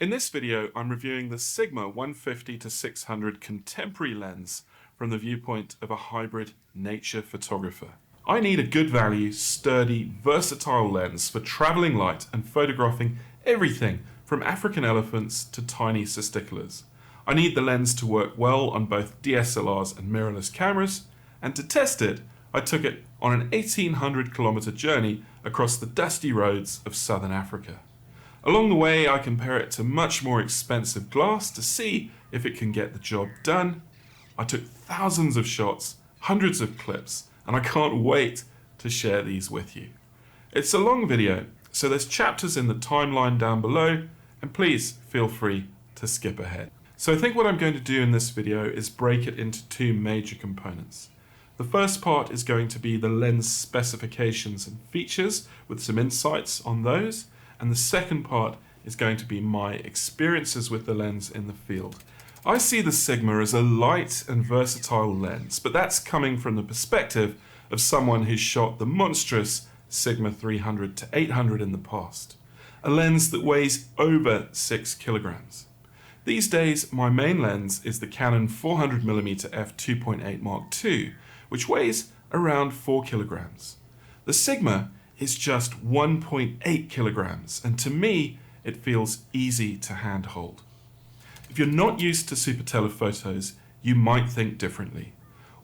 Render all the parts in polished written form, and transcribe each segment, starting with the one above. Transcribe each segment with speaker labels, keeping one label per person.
Speaker 1: In this video, I'm reviewing the Sigma 150-600 contemporary lens from the viewpoint of a hybrid nature photographer. I need a good value, sturdy, versatile lens for traveling light and photographing everything from African elephants to tiny cisticolas. I need the lens to work well on both DSLRs and mirrorless cameras, and to test it, I took it on an 1,800-kilometer journey across the dusty roads of southern Africa. Along the way, I compare it to much more expensive glass to see if it can get the job done. I took thousands of shots, hundreds of clips, and I can't wait to share these with you. It's a long video, so there's chapters in the timeline down below, and please feel free to skip ahead. So I think what I'm going to do in this video is break it into two major components. The first part is going to be the lens specifications and features with some insights on those. And the second part is going to be my experiences with the lens in the field. I see the Sigma as a light and versatile lens, but that's coming from the perspective of someone who's shot the monstrous Sigma 300 to 800 in the past. A lens that weighs over 6 kilograms. These days, my main lens is the Canon 400mm f2.8 Mark II, which weighs around 4 kilograms. The Sigma is just 1.8 kilograms, and to me, it feels easy to handhold. If you're not used to super telephotos, you might think differently.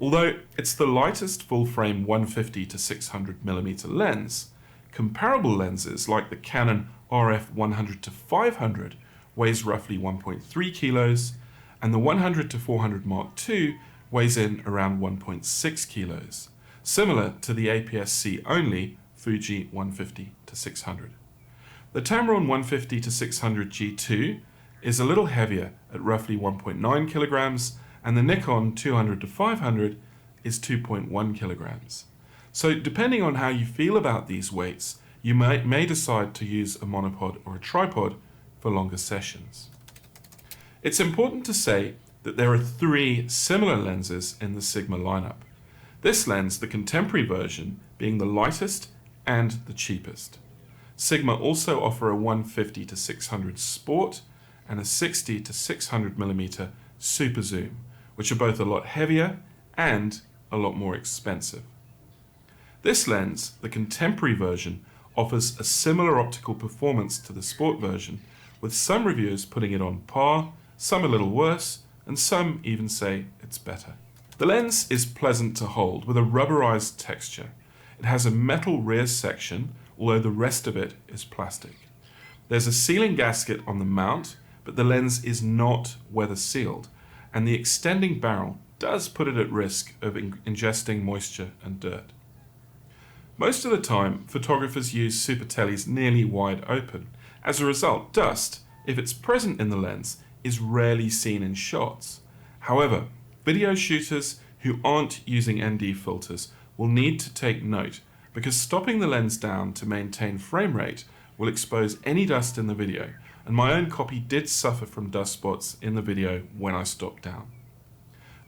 Speaker 1: Although it's the lightest full-frame 150 to 600mm lens, comparable lenses like the Canon RF 100 to 500 weighs roughly 1.3 kilos, and the 100 to 400 Mark II weighs in around 1.6 kilos, similar to the APSC only Fuji 150 to 600. The Tamron 150 to 600 G2 is a little heavier at roughly 1.9 kilograms, and the Nikon 200 to 500 is 2.1 kilograms. So depending on how you feel about these weights, you may decide to use a monopod or a tripod for longer sessions. It's important to say that there are three similar lenses in the Sigma lineup. This lens, the contemporary version, being the lightest and the cheapest. Sigma also offer a 150 to 600 Sport and a 60 to 600mm Super Zoom, which are both a lot heavier and a lot more expensive. This lens, the contemporary version, offers a similar optical performance to the Sport version, with some reviewers putting it on par, some a little worse, and some even say it's better. The lens is pleasant to hold with a rubberized texture. It has a metal rear section, although the rest of it is plastic. There's a sealing gasket on the mount, but the lens is not weather sealed, and the extending barrel does put it at risk of ingesting moisture and dirt. Most of the time, photographers use super teles nearly wide open. As a result, dust, if it's present in the lens, is rarely seen in shots. However, video shooters who aren't using ND filters will need to take note, because stopping the lens down to maintain frame rate will expose any dust in the video, and my own copy did suffer from dust spots in the video when I stopped down.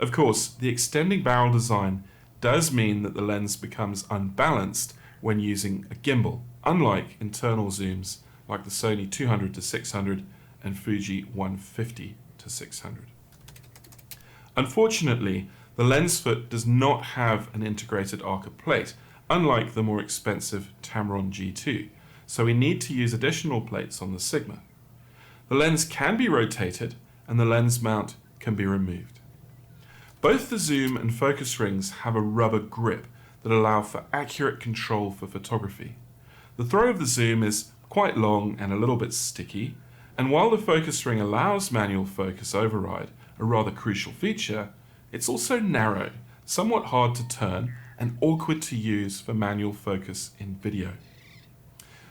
Speaker 1: Of course, the extending barrel design does mean that the lens becomes unbalanced when using a gimbal, unlike internal zooms like the Sony 200 to 600 and Fuji 150 to 600. Unfortunately, the lens foot does not have an integrated Arca plate, unlike the more expensive Tamron G2, so we need to use additional plates on the Sigma. The lens can be rotated and the lens mount can be removed. Both the zoom and focus rings have a rubber grip that allow for accurate control for photography. The throw of the zoom is quite long and a little bit sticky, and while the focus ring allows manual focus override, a rather crucial feature, it's also narrow, somewhat hard to turn, and awkward to use for manual focus in video.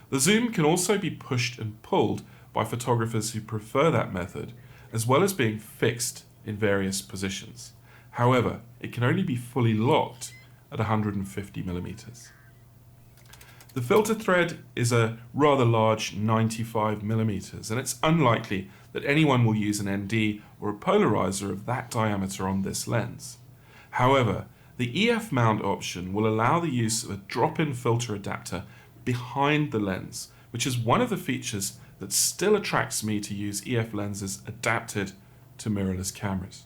Speaker 1: The zoom can also be pushed and pulled by photographers who prefer that method, as well as being fixed in various positions. However, it can only be fully locked at 150mm. The filter thread is a rather large 95mm, and it's unlikely that anyone will use an ND or a polarizer of that diameter on this lens. However, the EF mount option will allow the use of a drop-in filter adapter behind the lens, which is one of the features that still attracts me to use EF lenses adapted to mirrorless cameras.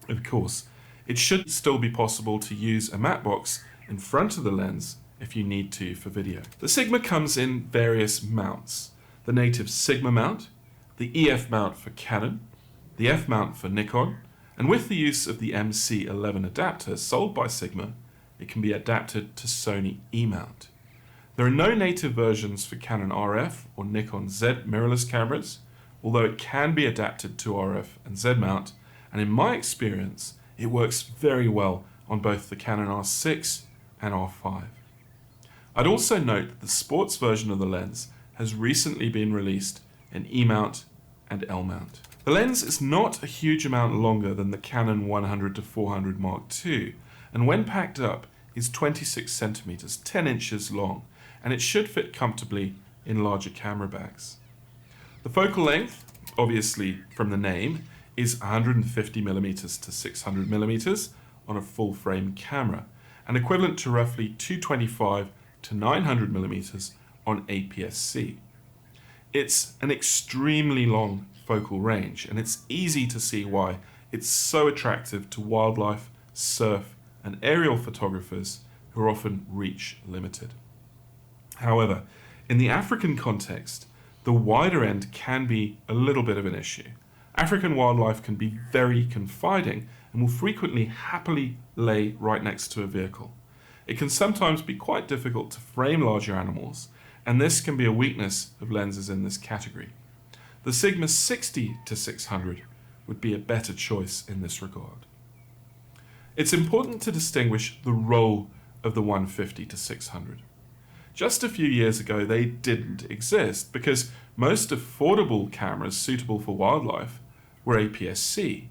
Speaker 1: Of course, it should still be possible to use a matte box in front of the lens if you need to for video. The Sigma comes in various mounts: the native Sigma mount, the EF mount for Canon, the F mount for Nikon, and with the use of the MC11 adapter sold by Sigma, it can be adapted to Sony E mount. There are no native versions for Canon RF or Nikon Z mirrorless cameras, although it can be adapted to RF and Z mount, and in my experience, it works very well on both the Canon R6 and R5. I'd also note that the sports version of the lens has recently been released in E mount and L mount. The lens is not a huge amount longer than the Canon 100-400 Mark II, and when packed up is 26 centimeters, 10 inches long, and it should fit comfortably in larger camera bags. The focal length, obviously from the name, is 150mm to 600mm on a full frame camera, and equivalent to roughly 225 to 900mm on APS-C. It's an extremely long focal range, and it's easy to see why it's so attractive to wildlife, surf, and aerial photographers who are often reach limited. However, in the African context, the wider end can be a little bit of an issue. African wildlife can be very confiding and will frequently happily lay right next to a vehicle. It can sometimes be quite difficult to frame larger animals, and this can be a weakness of lenses in this category. The Sigma 60-600 would be a better choice in this regard. It's important to distinguish the role of the 150-600. Just a few years ago, they didn't exist because most affordable cameras suitable for wildlife were APS-C.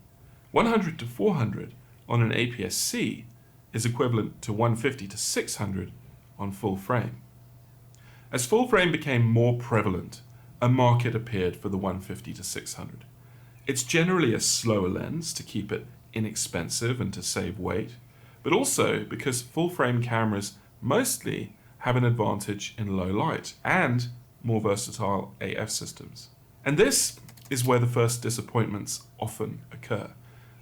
Speaker 1: 100-400 on an APS-C is equivalent to 150-600 on full frame. As full frame became more prevalent, a market appeared for the 150-600. It's generally a slower lens to keep it inexpensive and to save weight, but also because full frame cameras mostly have an advantage in low light and more versatile AF systems. And this is where the first disappointments often occur,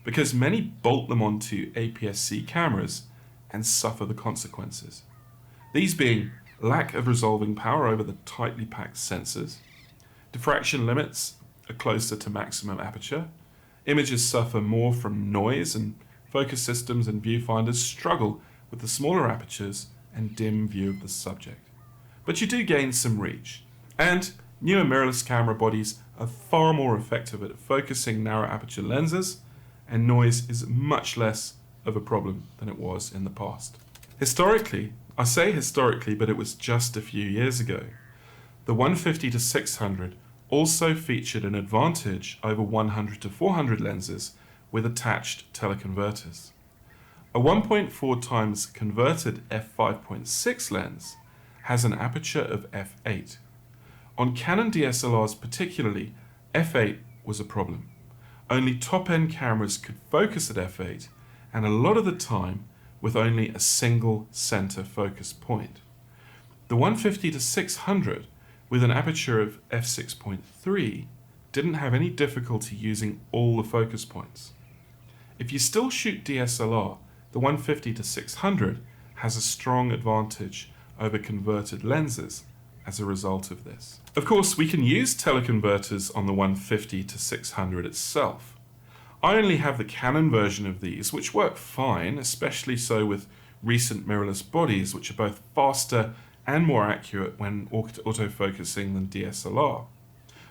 Speaker 1: because many bolt them onto APS-C cameras and suffer the consequences. These being lack of resolving power over the tightly packed sensors, diffraction limits are closer to maximum aperture, images suffer more from noise, and focus systems and viewfinders struggle with the smaller apertures and dim view of the subject. But you do gain some reach, and newer mirrorless camera bodies are far more effective at focusing narrow aperture lenses, and noise is much less of a problem than it was in the past. Historically, I say historically, but it was just a few years ago, the 150-600 also featured an advantage over 100-400 lenses with attached teleconverters. A 1.4 times converted f5.6 lens has an aperture of f8. On Canon DSLRs particularly, f8 was a problem. Only top-end cameras could focus at f8, and a lot of the time with only a single center focus point. The 150-600 with an aperture of f6.3 didn't have any difficulty using all the focus points. If you still shoot DSLR, the 150-600 has a strong advantage over converted lenses as a result of this. Of course, we can use teleconverters on the 150-600 itself. I only have the Canon version of these, which work fine, especially so with recent mirrorless bodies, which are both faster and more accurate when autofocusing than DSLR.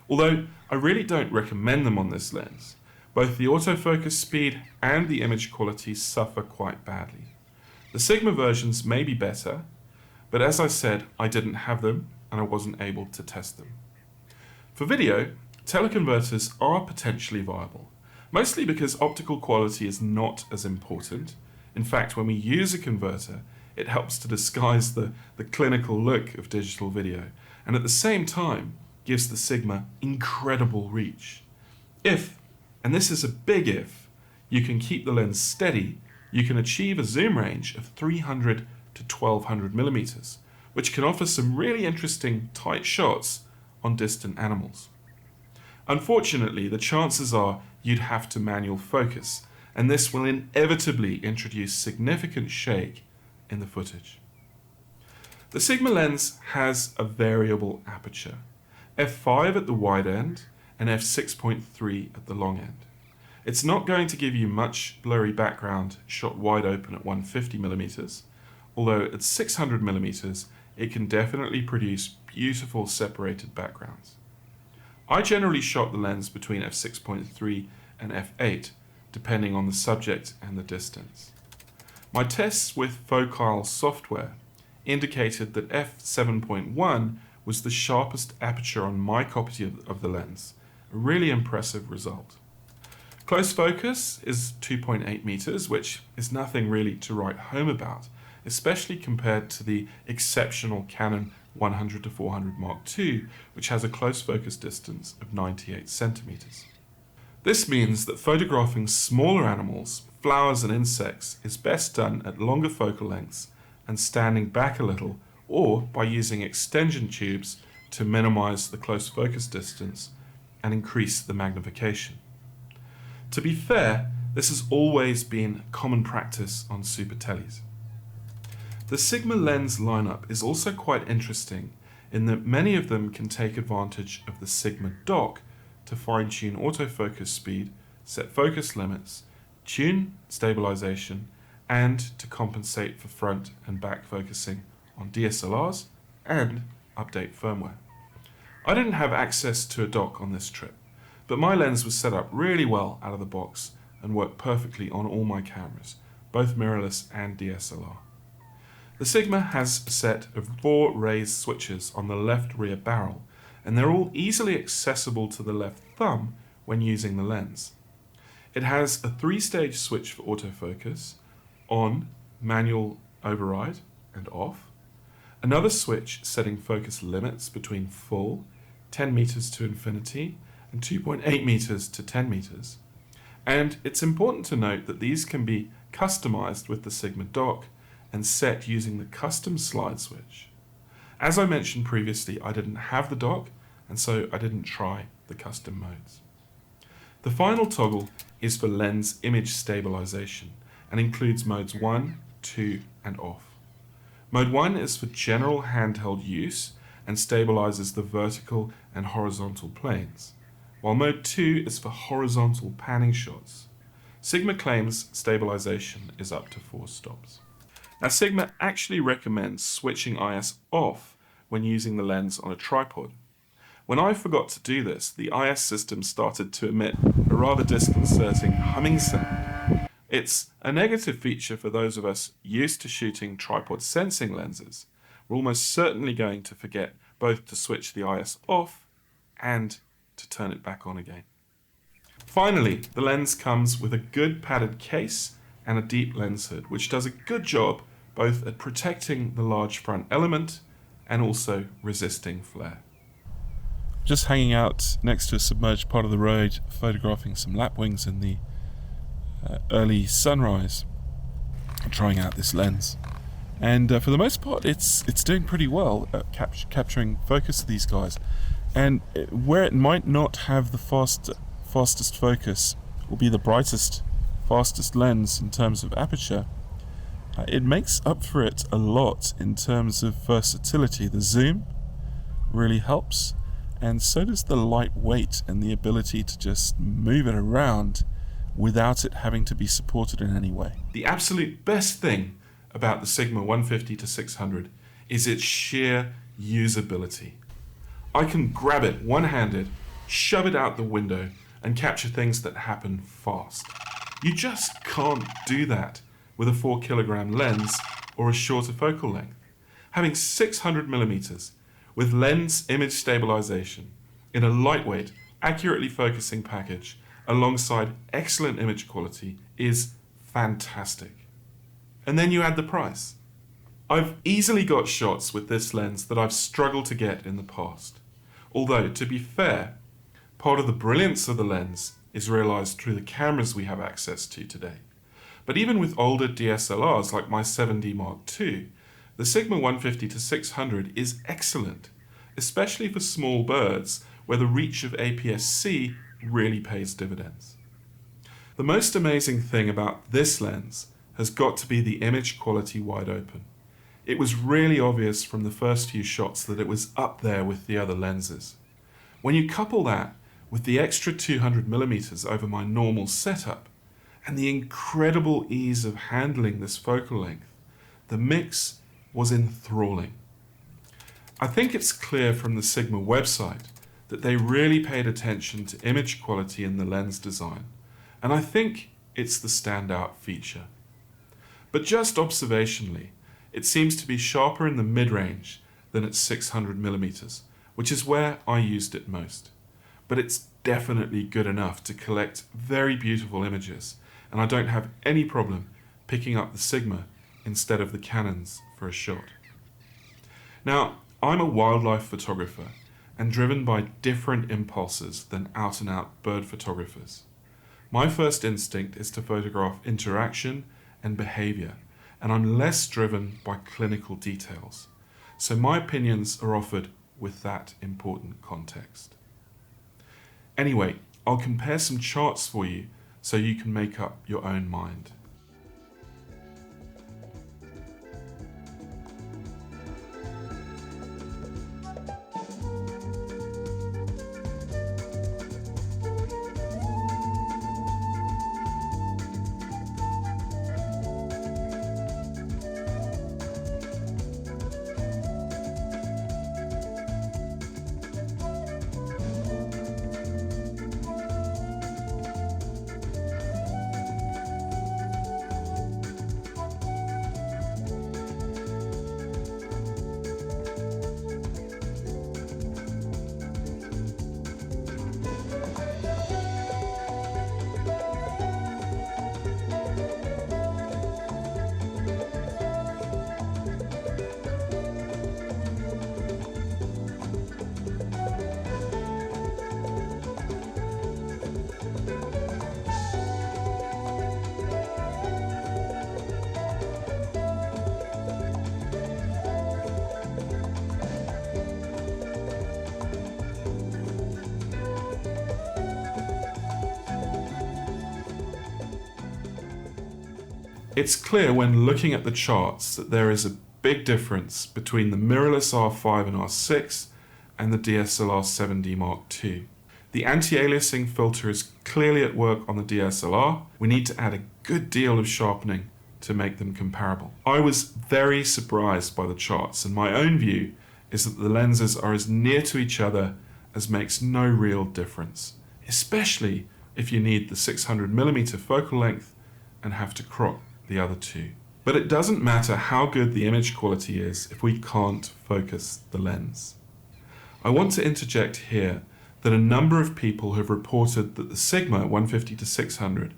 Speaker 1: Although I really don't recommend them on this lens. Both the autofocus speed and the image quality suffer quite badly. The Sigma versions may be better, but as I said, I didn't have them and I wasn't able to test them. For video, teleconverters are potentially viable, mostly because optical quality is not as important. In fact, when we use a converter, it helps to disguise the clinical look of digital video, and at the same time gives the Sigma incredible reach. If, and this is a big if, you can keep the lens steady, you can achieve a zoom range of 300 to 1200 millimeters, which can offer some really interesting tight shots on distant animals. Unfortunately, the chances are you'd have to manual focus, and this will inevitably introduce significant shake in the footage. The Sigma lens has a variable aperture, f5 at the wide end and f6.3 at the long end. It's not going to give you much blurry background shot wide open at 150mm, although at 600mm it can definitely produce beautiful separated backgrounds. I generally shot the lens between f6.3 and f8, depending on the subject and the distance. My tests with Parfocal software indicated that f7.1 was the sharpest aperture on my copy of the lens, a really impressive result. Close focus is 2.8 meters, which is nothing really to write home about, especially compared to the exceptional Canon 100-400 Mark II, which has a close focus distance of 98 centimeters. This means that photographing smaller animals, flowers and insects is best done at longer focal lengths and standing back a little, or by using extension tubes to minimize the close focus distance and increase the magnification. To be fair, this has always been common practice on super teles. The Sigma lens lineup is also quite interesting in that many of them can take advantage of the Sigma dock to fine-tune autofocus speed, set focus limits, tune stabilization, and to compensate for front and back focusing on DSLRs and update firmware. I didn't have access to a dock on this trip, but my lens was set up really well out of the box and worked perfectly on all my cameras, both mirrorless and DSLR. The Sigma has a set of 4 raised switches on the left rear barrel, and they're all easily accessible to the left thumb when using the lens. It has a 3-stage switch for autofocus, on, manual override, and off. Another switch setting focus limits between full, 10 meters to infinity, and 2.8 meters to 10 meters. And it's important to note that these can be customized with the Sigma dock and set using the custom slide switch. As I mentioned previously, I didn't have the dock, and so I didn't try the custom modes. The final toggle is for lens image stabilization and includes modes 1, 2, and off. Mode 1 is for general handheld use and stabilizes the vertical and horizontal planes, while mode 2 is for horizontal panning shots. Sigma claims stabilization is up to 4 stops. Now, Sigma actually recommends switching IS off when using the lens on a tripod. When I forgot to do this, the IS system started to emit a rather disconcerting humming sound. It's a negative feature for those of us used to shooting tripod sensing lenses. We're almost certainly going to forget both to switch the IS off and to turn it back on again. Finally, the lens comes with a good padded case and a deep lens hood, which does a good job both at protecting the large front element and also resisting flare. Just hanging out next to a submerged part of the road, photographing some lapwings in the early sunrise, trying out this lens. And for the most part, it's doing pretty well at capturing focus of these guys. And where it might not have the fastest focus, or be the brightest, fastest lens in terms of aperture, it makes up for it a lot in terms of versatility. The zoom really helps, and so does the lightweight and the ability to just move it around without it having to be supported in any way. The absolute best thing about the Sigma 150-600 is its sheer usability. I can grab it one-handed, shove it out the window, and capture things that happen fast. You just can't do that with a 4kg lens or a shorter focal length. Having 600mm with lens image stabilization in a lightweight, accurately focusing package alongside excellent image quality is fantastic. And then you add the price. I've easily got shots with this lens that I've struggled to get in the past. Although, to be fair, part of the brilliance of the lens is realized through the cameras we have access to today. But even with older DSLRs like my 7D Mark II, the Sigma 150-600 is excellent, especially for small birds where the reach of APS-C really pays dividends. The most amazing thing about this lens has got to be the image quality wide open. It was really obvious from the first few shots that it was up there with the other lenses. When you couple that with the extra 200mm over my normal setup and the incredible ease of handling this focal length, the mix was enthralling. I think it's clear from the Sigma website that they really paid attention to image quality in the lens design, and I think it's the standout feature. But just observationally, it seems to be sharper in the mid-range than at 600mm, which is where I used it most. But it's definitely good enough to collect very beautiful images, and I don't have any problem picking up the Sigma instead of the Canons for a shot. Now, I'm a wildlife photographer and driven by different impulses than out-and-out bird photographers. My first instinct is to photograph interaction and behavior, and I'm less driven by clinical details. So my opinions are offered with that important context. Anyway, I'll compare some charts for you so you can make up your own mind. It's clear when looking at the charts that there is a big difference between the mirrorless R5 and R6 and the DSLR 7D Mark II. The anti-aliasing filter is clearly at work on the DSLR. We need to add a good deal of sharpening to make them comparable. I was very surprised by the charts, and my own view is that the lenses are as near to each other as makes no real difference, especially if you need the 600mm focal length and have to crop the other two. But it doesn't matter how good the image quality is if we can't focus the lens. I want to interject here that a number of people have reported that the Sigma 150 to 600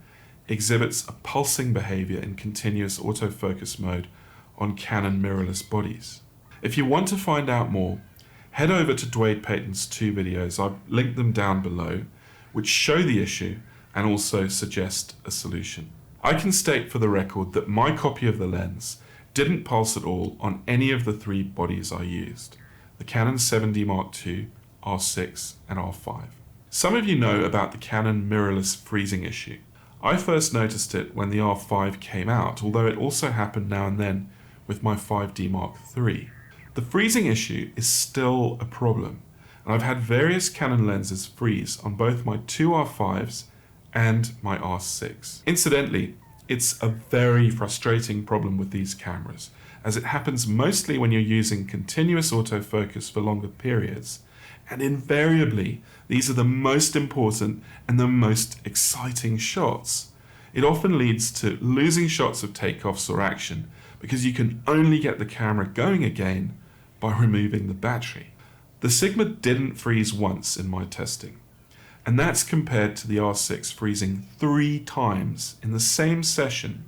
Speaker 1: exhibits a pulsing behavior in continuous autofocus mode on Canon mirrorless bodies. If you want to find out more, head over to Dwayne Payton's 2 videos, I've linked them down below, which show the issue and also suggest a solution. I can state for the record that my copy of the lens didn't pulse at all on any of the 3 bodies I used, the Canon 7D Mark II, R6 and R5. Some of you know about the Canon Mirrorless freezing issue. I first noticed it when the R5 came out, although it also happened now and then with my 5D Mark III. The freezing issue is still a problem, and I've had various Canon lenses freeze on both my 2 R5s and my R6. Incidentally, it's a very frustrating problem with these cameras, as it happens mostly when you're using continuous autofocus for longer periods, and invariably these are the most important and the most exciting shots. It often leads to losing shots of takeoffs or action because you can only get the camera going again by removing the battery. The Sigma didn't freeze once in my testing, and that's compared to the R6 freezing 3 times in the same session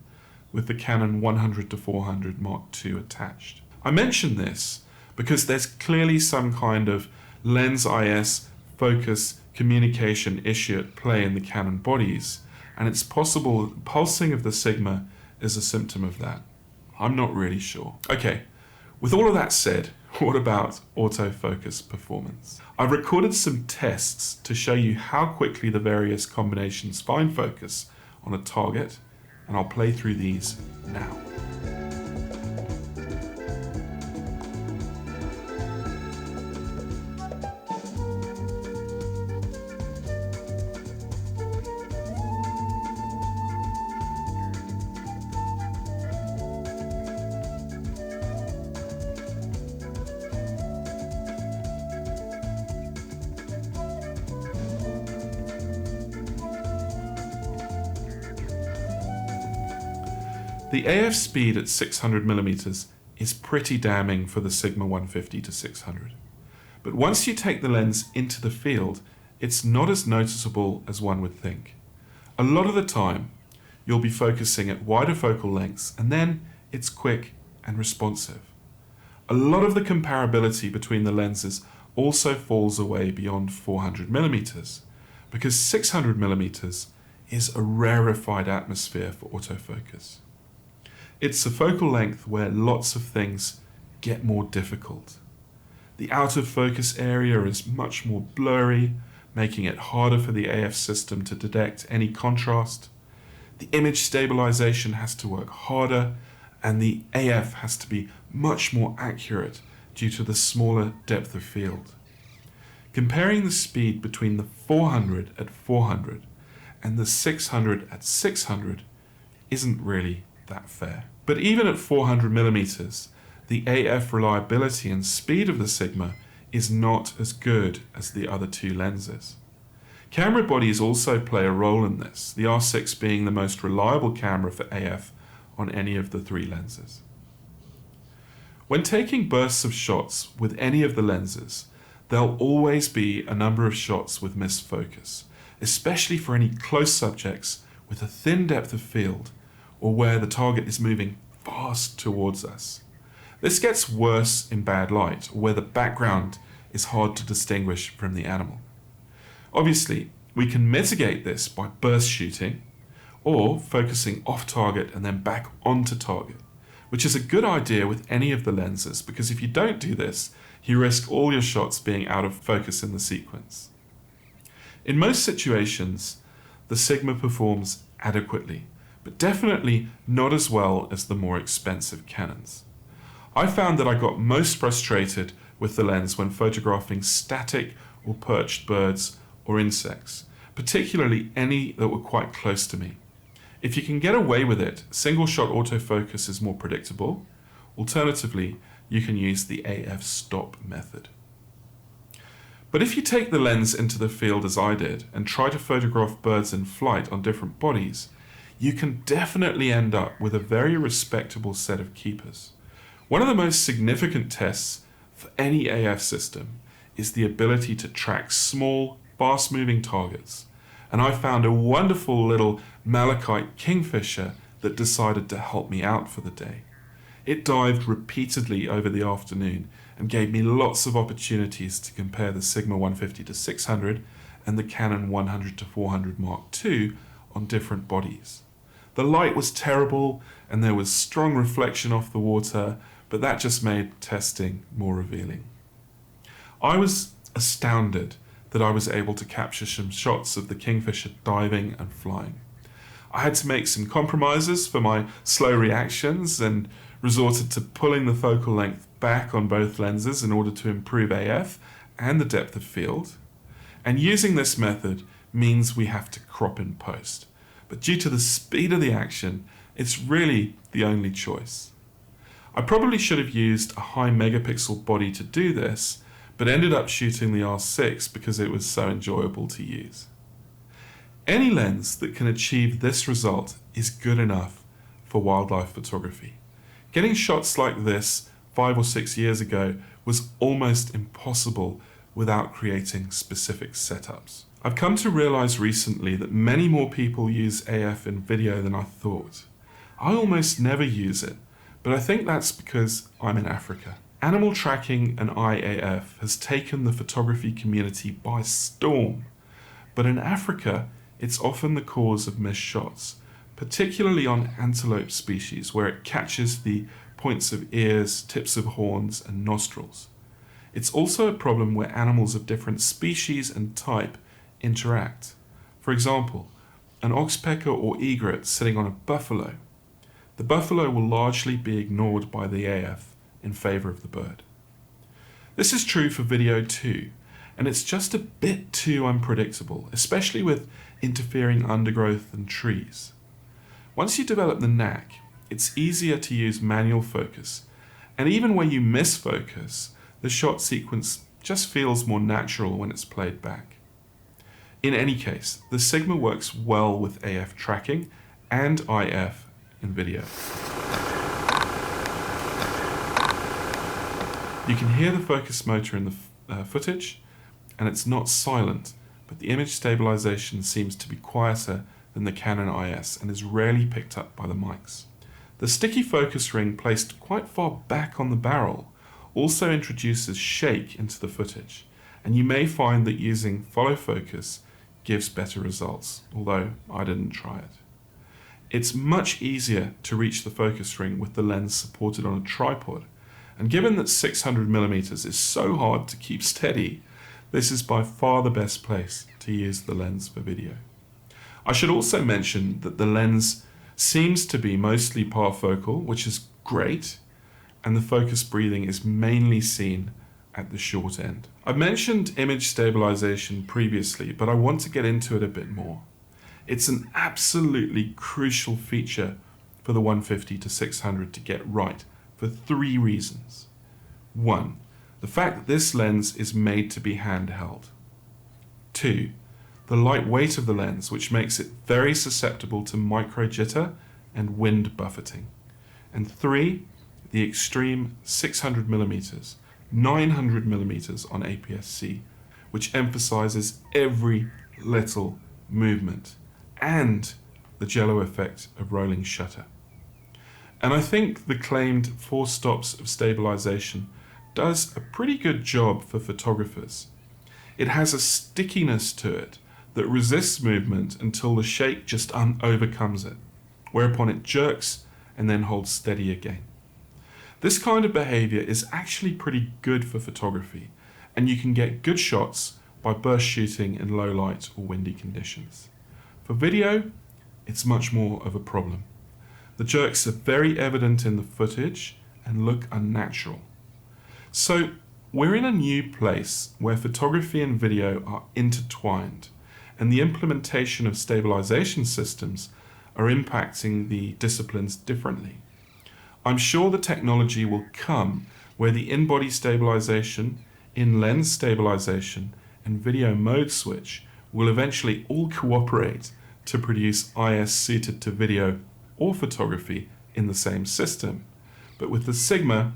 Speaker 1: with the Canon 100 to 400 Mark II attached. I mention this because there's clearly some kind of lens IS focus communication issue at play in the Canon bodies, and it's possible that the pulsing of the Sigma is a symptom of that. I'm not really sure. Okay, with all of that said, What about autofocus performance? I've recorded some tests to show you how quickly the various combinations find focus on a target, and I'll play through these now. The AF speed at 600mm is pretty damning for the Sigma 150 to 600. But once you take the lens into the field, it's not as noticeable as one would think. A lot of the time, you'll be focusing at wider focal lengths, and then it's quick and responsive. A lot of the comparability between the lenses also falls away beyond 400mm, because 600mm is a rarefied atmosphere for autofocus. It's a focal length where lots of things get more difficult. The out of focus area is much more blurry, making it harder for the AF system to detect any contrast. The image stabilisation has to work harder, and the AF has to be much more accurate due to the smaller depth of field. Comparing the speed between the 400 at 400 and the 600 at 600 isn't really that fair. But even at 400mm, the AF reliability and speed of the Sigma is not as good as the other two lenses. Camera bodies also play a role in this, the R6 being the most reliable camera for AF on any of the three lenses. When taking bursts of shots with any of the lenses, there'll always be a number of shots with missed focus, especially for any close subjects with a thin depth of field or where the target is moving fast towards us. This gets worse in bad light, where the background is hard to distinguish from the animal. Obviously, we can mitigate this by burst shooting or focusing off target and then back onto target, which is a good idea with any of the lenses, because if you don't do this, you risk all your shots being out of focus in the sequence. In most situations, the Sigma performs adequately, but definitely not as well as the more expensive Canons. I found that I got most frustrated with the lens when photographing static or perched birds or insects, particularly any that were quite close to me. If you can get away with it, single-shot autofocus is more predictable. Alternatively, you can use the AF stop method. But if you take the lens into the field as I did and try to photograph birds in flight on different bodies, you can definitely end up with a very respectable set of keepers. One of the most significant tests for any AF system is the ability to track small, fast-moving targets. And I found a wonderful little malachite kingfisher that decided to help me out for the day. It dived repeatedly over the afternoon and gave me lots of opportunities to compare the Sigma 150 to 600 and the Canon 100 to 400 Mark II on different bodies. The light was terrible and there was strong reflection off the water, but that just made testing more revealing. I was astounded that I was able to capture some shots of the kingfisher diving and flying. I had to make some compromises for my slow reactions and resorted to pulling the focal length back on both lenses in order to improve AF and the depth of field. And using this method means we have to crop in post. But due to the speed of the action, it's really the only choice. I probably should have used a high megapixel body to do this, but ended up shooting the R6 because it was so enjoyable to use. Any lens that can achieve this result is good enough for wildlife photography. Getting shots like this 5 or 6 years ago was almost impossible without creating specific setups. I've come to realize recently that many more people use AF in video than I thought. I almost never use it, but I think that's because I'm in Africa. Animal tracking and IAF has taken the photography community by storm, but in Africa, it's often the cause of missed shots, particularly on antelope species where it catches the points of ears, tips of horns, and nostrils. It's also a problem where animals of different species and type interact. For example, an oxpecker or egret sitting on a buffalo. The buffalo will largely be ignored by the AF in favor of the bird. This is true for video too, and it's just a bit too unpredictable, especially with interfering undergrowth and trees. Once you develop the knack, it's easier to use manual focus, and even when you miss focus, the shot sequence just feels more natural when it's played back. In any case, the Sigma works well with AF tracking and IF in video. You can hear the focus motor in the footage, and it's not silent, but the image stabilization seems to be quieter than the Canon IS and is rarely picked up by the mics. The sticky focus ring placed quite far back on the barrel also introduces shake into the footage, and you may find that using follow focus gives better results, although I didn't try it. It's much easier to reach the focus ring with the lens supported on a tripod, and given that 600mm is so hard to keep steady, this is by far the best place to use the lens for video. I should also mention that the lens seems to be mostly parfocal, which is great, and the focus breathing is mainly seen at the short end. I mentioned image stabilization previously, but I want to get into it a bit more. It's an absolutely crucial feature for the 150 to 600 to get right for 3 reasons. 1, the fact that this lens is made to be handheld. 2, the light weight of the lens, which makes it very susceptible to micro jitter and wind buffeting. And 3, the extreme 600mm, 900mm on APS-C, which emphasizes every little movement and the jello effect of rolling shutter. And I think the claimed 4 stops of stabilization does a pretty good job for photographers. It has a stickiness to it that resists movement until the shake just overcomes it, whereupon it jerks and then holds steady again. This kind of behavior is actually pretty good for photography, and you can get good shots by burst shooting in low light or windy conditions. For video, it's much more of a problem. The jerks are very evident in the footage and look unnatural. So we're in a new place where photography and video are intertwined, and the implementation of stabilization systems are impacting the disciplines differently. I'm sure the technology will come where the in-body stabilization, in-lens stabilization, and video mode switch will eventually all cooperate to produce IS suited to video or photography in the same system. But with the Sigma,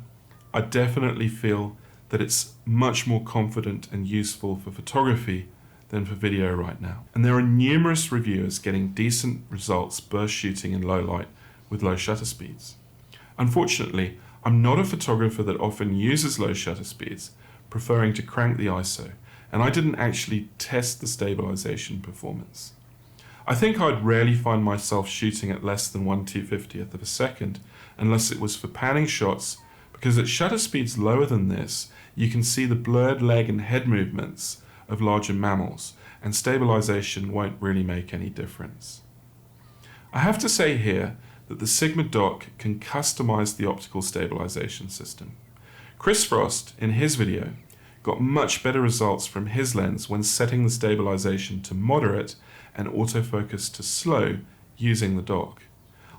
Speaker 1: I definitely feel that it's much more confident and useful for photography than for video right now. And there are numerous reviewers getting decent results burst shooting in low light with low shutter speeds. Unfortunately, I'm not a photographer that often uses low shutter speeds, preferring to crank the ISO, and I didn't actually test the stabilization performance. I think I'd rarely find myself shooting at less than 1/250th of a second unless it was for panning shots, because at shutter speeds lower than this, you can see the blurred leg and head movements of larger mammals, and stabilization won't really make any difference. I have to say here that the Sigma dock can customize the optical stabilization system. Chris Frost, in his video, got much better results from his lens when setting the stabilization to moderate and autofocus to slow using the dock.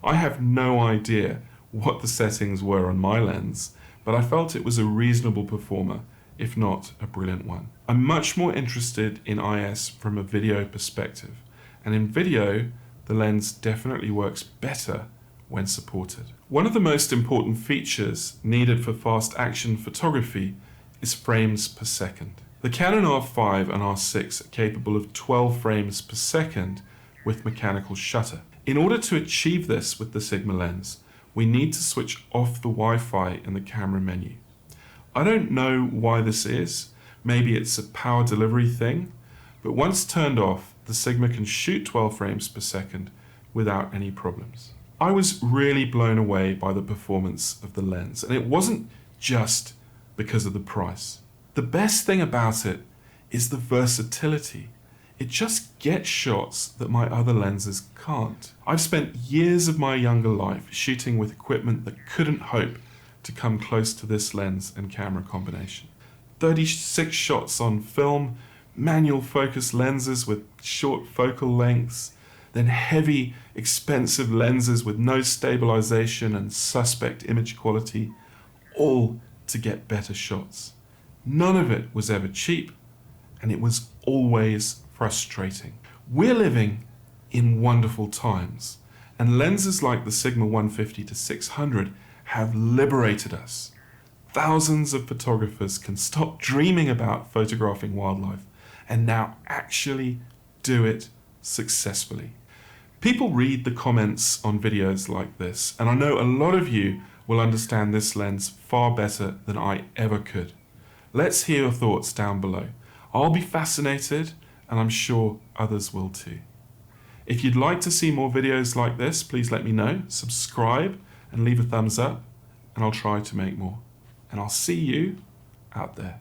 Speaker 1: I have no idea what the settings were on my lens, but I felt it was a reasonable performer, if not a brilliant one. I'm much more interested in IS from a video perspective, and in video, the lens definitely works better when supported. One of the most important features needed for fast action photography is frames per second. The Canon R5 and R6 are capable of 12 frames per second with mechanical shutter. In order to achieve this with the Sigma lens, we need to switch off the Wi-Fi in the camera menu. I don't know why this is, maybe it's a power delivery thing, but once turned off, the Sigma can shoot 12 frames per second without any problems. I was really blown away by the performance of the lens, and it wasn't just because of the price. The best thing about it is the versatility. It just gets shots that my other lenses can't. I've spent years of my younger life shooting with equipment that couldn't hope to come close to this lens and camera combination. 36 shots on film, manual focus lenses with short focal lengths, then heavy, expensive lenses with no stabilization and suspect image quality, all to get better shots. None of it was ever cheap, and it was always frustrating. We're living in wonderful times, and lenses like the Sigma 150 to 600 have liberated us. Thousands of photographers can stop dreaming about photographing wildlife and now actually do it successfully. People read the comments on videos like this, and I know a lot of you will understand this lens far better than I ever could. Let's hear your thoughts down below. I'll be fascinated, and I'm sure others will too. If you'd like to see more videos like this, please let me know, subscribe and leave a thumbs up, and I'll try to make more. And I'll see you out there.